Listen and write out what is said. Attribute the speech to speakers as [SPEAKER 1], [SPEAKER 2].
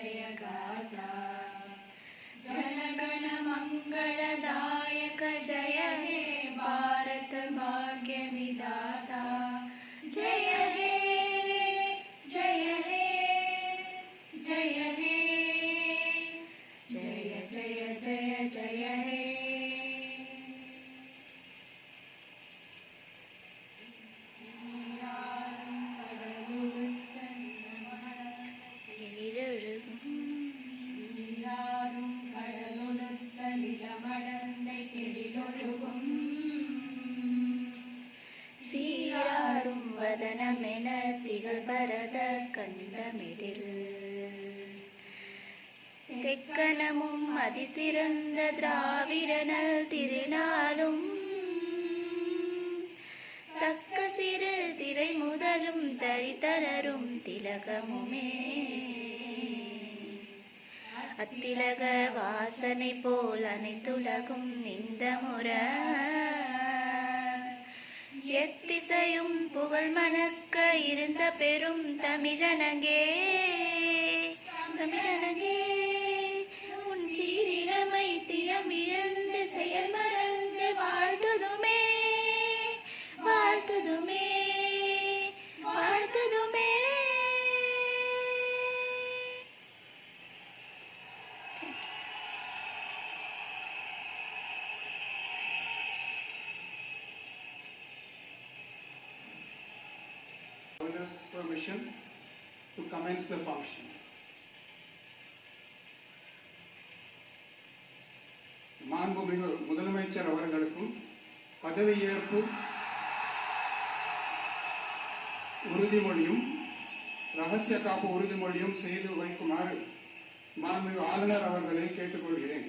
[SPEAKER 1] जय गाथा जनगण मंगलदायक जय हे भारत भाग्य विधाता जय हे जय हे जय हे जय जय जय जय हे சீராரும் வதனமென திகழ் பரத கண்டமிடில் தெக்கணமும் அதிசிறந்த திராவிடனல் திருநாளும் தக்க சிறு திரை முதலும் தரிதரரும் திலகமுமே அத்திலக வாசனை போல் அனைத்துலகும் இந்த முறை எத்திசையும் புகழ் மணக்க இருந்த பெரும் தமிழனங்கே தமிழனங்கே உன் சீரிழமை தியமிழந்து செயல் மறந்து வாழ்த்துதுமே வாழ்த்துதுமே வாழ்த்துதுமே.
[SPEAKER 2] Governor's permission to commence the function. மாண்புமிகு முதலமைச்சர் அவர்களுக்கும் பதவியேற்பு உறுதிமொழியும் ரகசிய காப்பு உறுதிமொழியும் செய்து வைக்குமாறு மாண்புமிகு ஆளுநர் அவர்களை கேட்டுக்கொள்கிறேன்.